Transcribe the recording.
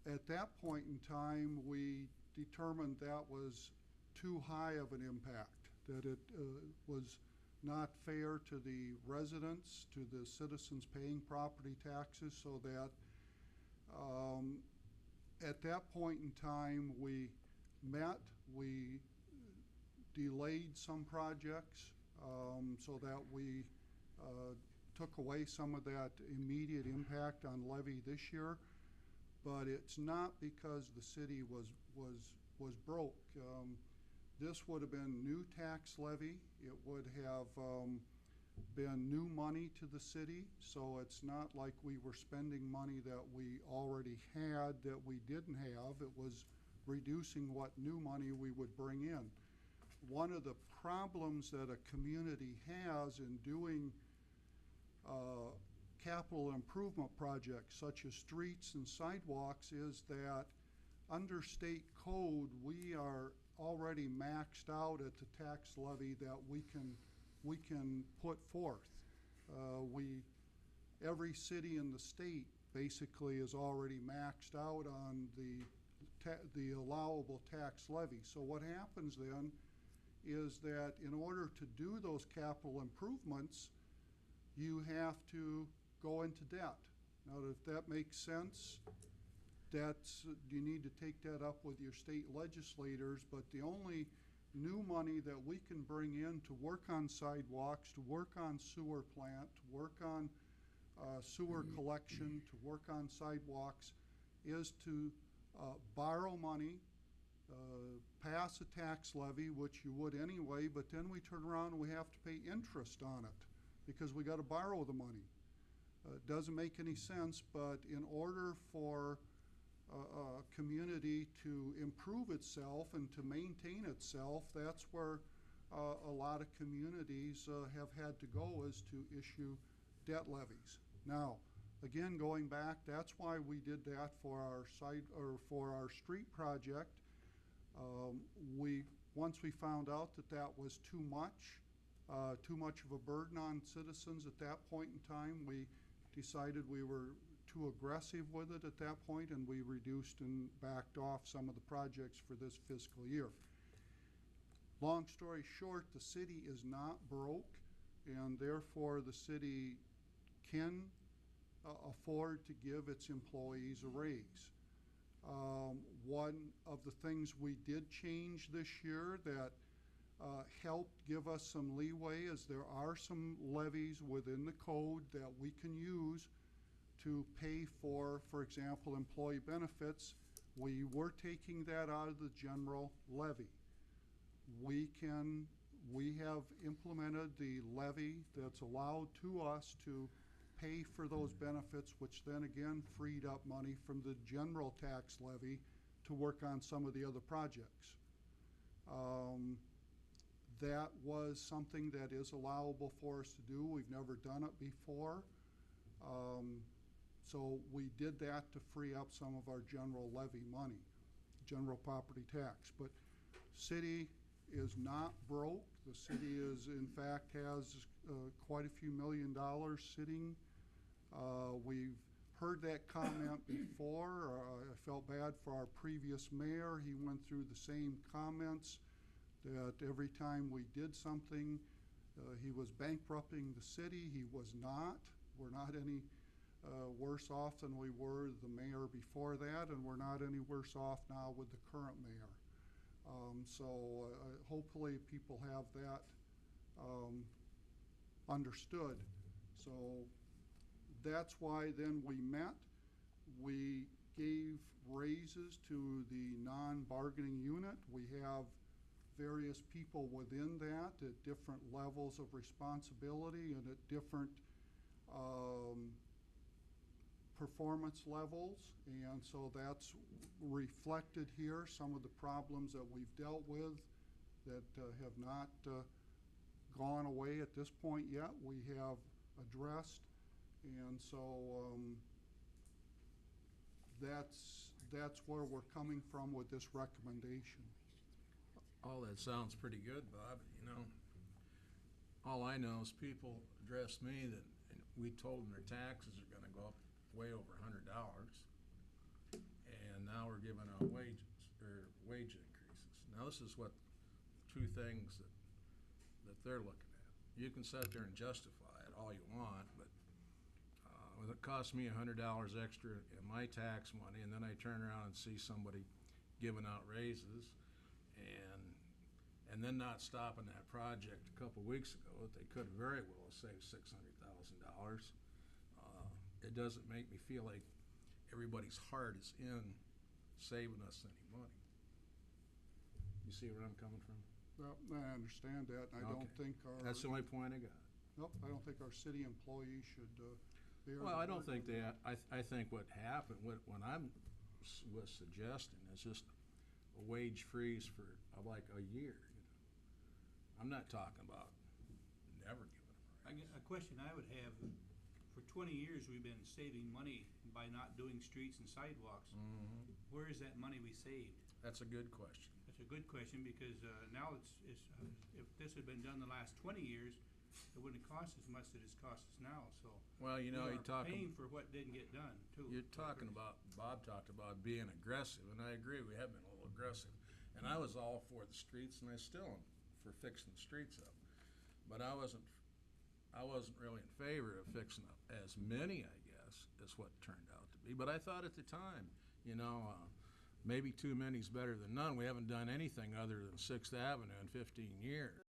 At that point in time, we determined that was too high of an impact, that it was not fair to the residents, to the citizens paying property taxes, so that at that point in time we delayed some projects so that we took away some of that immediate impact on levy this year. But it's not because the city was broke. This would have been new tax levy. It would have been new money to the city, so it's not like we were spending money that we already had that we didn't have. It was reducing what new money we would bring in. One of the problems that a community has in doing capital improvement projects such as streets and sidewalks is that under state code we are already maxed out at the tax levy that we can put forth. Every city in the state basically is already maxed out on the allowable tax levy. So what happens then is that in order to do those capital improvements, you have to go into debt. Now, if that makes sense, you need to take that up with your state legislators, but the only new money that we can bring in to work on sidewalks, to work on sewer plant, to work on sewer collection, to work on sidewalks, is to borrow money, pass a tax levy, which you would anyway, but then we turn around and we have to pay interest on it because we got to borrow the money. It doesn't make any sense, but in order for a community to improve itself and to maintain itself, that's where a lot of communities have had to go, is to issue debt levies. Now, again, going back, that's why we did that for our street project. Once we found out that that was too much of a burden on citizens at that point in time, we decided we were too aggressive with it at that point, and we reduced and backed off some of the projects for this fiscal year. Long story short, the city is not broke, and therefore the city can afford to give its employees a raise. One of the things we did change this year that helped give us some leeway is there are some levies within the code that we can use to pay for example, employee benefits. We were taking that out of the general levy. We have implemented the levy that's allowed to us to pay for those benefits, which then again freed up money from the general tax levy to work on some of the other projects. That was something that is allowable for us to do. We've never done it before. So we did that to free up some of our general levy money, general property tax. But city is not broke. The city is, in fact, has quite a few $1 million sitting. We've heard that comment before. I felt bad for our previous mayor. He went through the same comments that every time we did something, he was bankrupting the city. He was not. We're not any worse off than we were the mayor before that, and we're not any worse off now with the current mayor. So hopefully people have that understood. So that's why then we met. We gave raises to the non-bargaining unit. We have various people within that at different levels of responsibility and at different performance levels, and so that's reflected here. Some of the problems that we've dealt with that have not gone away at this point yet, we have addressed, and so that's where we're coming from with this recommendation. All that sounds pretty good, Bob. You know, all I know is people address me that we told them their taxes are going to go up way over $100, and this is what, two things that they're looking at. You can sit there and justify it all you want, but it cost me $100 extra in my tax money, and then I turn around and see somebody giving out raises, and then not stopping that project a couple weeks ago, that they could very well have saved $600,000. It doesn't make me feel like everybody's heart is in saving us any money. You see where I'm coming from? Well, I understand that, and I don't Okay. think our. That's the only point I got. Nope, I don't think our city employees should, bear. Well, the I don't burden think of they, I think what happened, what was suggesting is just a wage freeze for like a year. I'm not talking about never giving them a raise. A question I would have, for 20 years, we've been saving money by not doing streets and sidewalks. Mhm. Where is that money we saved? That's a good question. That's a good question, because now if this had been done the last 20 years, it wouldn't have cost as much as it's cost us now, so. Well, you know, we you're are talking, paying for what didn't get done, too. you're talking about, Bob talked about being aggressive, and I agree, we have been a little aggressive. And I was all for the streets, and I still am for fixing the streets up. But I wasn't really in favor of fixing up as many, I guess, as what turned out to be. But I thought at the time, you know, maybe too many's better than none. We haven't done anything other than Sixth Avenue in 15 years.